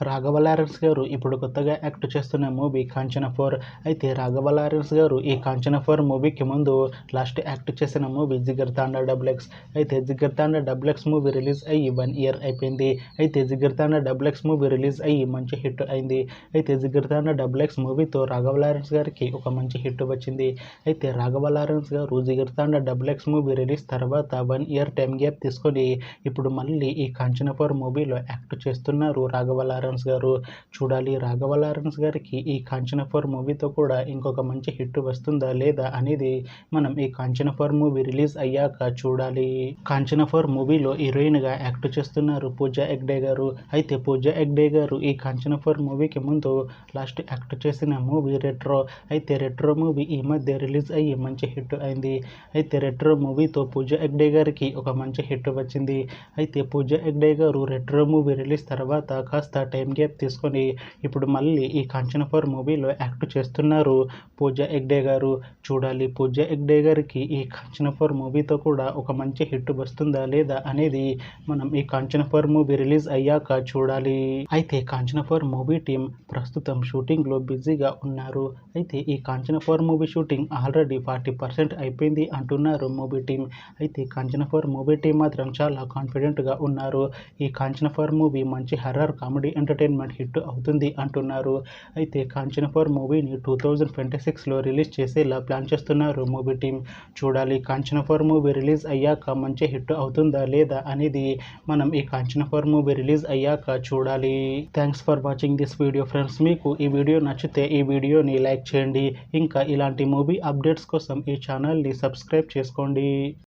Raghava Lawrence గారు ఇప్పుడు కొత్తగా యాక్ట్ చేస్తున్న మూవీ కాంచన 4. అయితే రాఘవ లారెన్స్ గారు ఈ కాంచన 4 మూవీకి ముందు లాస్ట్ యాక్ట్ చేసిన మూవీ జిగర్తాండా XX. అయితే జిగర్తాండా XX మూవీ రిలీజ్ అయ్యి 1 ఇయర్ అయిపోయింది. అయితే జిగర్తాండా XX మూవీ రిలీజ్ అయ్యి మంచి హిట్ అయింది. అయితే జిగర్తాండా XX మూవీతో రాఘవ లారెన్స్ గారికి ఒక మంచి హిట్ వచ్చింది. అయితే రాఘవ లారెన్స్ గారు జిగర్తాండా XX మూవీ రిలీజ్ తర్వాత 1 ఇయర్ టైం గ్యాప్ తీసుకొని ఇప్పుడు మళ్ళీ ఈ కాంచన 4 మూవీలో యాక్ట్ చేస్తున్నారు రాఘవ లారెన్స్ గారు. చూడాలి రాఘవ లారెన్స్ గారికి ఈ కాంచన 4 మూవీతో కూడా ఇంకొక మంచి హిట్ వస్తుందా లేదా అనేది మనం ఈ కాంచన 4 మూవీ రిలీజ్ అయ్యాక చూడాలి. కాంచన 4 మూవీలో హీరోయిన్ గా యాక్ట్ చేస్తున్నారు పూజా హెగ్డే గారు. అయితే పూజా హెగ్డే గారు ఈ కాంచన 4 మూవీకి ముందు లాస్ట్ యాక్ట్ చేసిన మూవీ రెట్రో. అయితే రెట్రో మూవీ ఈ మధ్య రిలీజ్ అయ్యి మంచి హిట్ అయింది. అయితే రెట్రో మూవీతో పూజా హెగ్డే గారికి ఒక మంచి హిట్ వచ్చింది. అయితే పూజా హెగ్డే గారు రెట్రో మూవీ రిలీజ్ తర్వాత కాస్త టైం గ్యాప్ తీసుకొని ఇప్పుడు మళ్ళీ ఈ కాంచన 4 మూవీలో యాక్ట్ చేస్తున్నారు పూజా హెగ్డే గారు. చూడాలి పూజా హెగ్డే గారికి ఈ కాంచన 4 మూవీతో కూడా ఒక మంచి హిట్ వస్తుందా లేదా అనేది మనం ఈ కాంచన 4 మూవీ రిలీజ్ అయ్యాక చూడాలి. అయితే కాంచన 4 మూవీ టీం ప్రస్తుతం షూటింగ్ లో బిజీగా ఉన్నారు. అయితే ఈ కాంచన 4 మూవీ షూటింగ్ ఆల్రెడీ 40% అయిపోయింది అంటున్నారు మూవీ టీం. అయితే కాంచన 4 మూవీ టీం మాత్రం చాలా కాన్ఫిడెంట్ గా ఉన్నారు. ఈ కాంచన 4 మూవీ మంచి హర్రర్ కామెడీ ఎంటర్టైన్మెంట్ హిట్ అవుతుంది అంటున్నారు. అయితే కాంచన 4 మూవీని 2026లో రిలీజ్ చేసేలా ప్లాన్ చేస్తున్నారు మూవీ టీం. చూడాలి కాంచన 4 మూవీ రిలీజ్ అయ్యాక మంచి హిట్ అవుతుందా లేదా అనేది మనం ఈ కాంచన 4 మూవీ రిలీజ్ అయ్యాక చూడాలి. Thanks for watching this video friends. మీకు ఈ వీడియో నచ్చితే ఈ వీడియోని లైక్ చేయండి. ఇంకా ఇలాంటి మూవీ అప్డేట్స్ కోసం ఈ ఛానల్ని సబ్స్క్రైబ్ చేసుకోండి.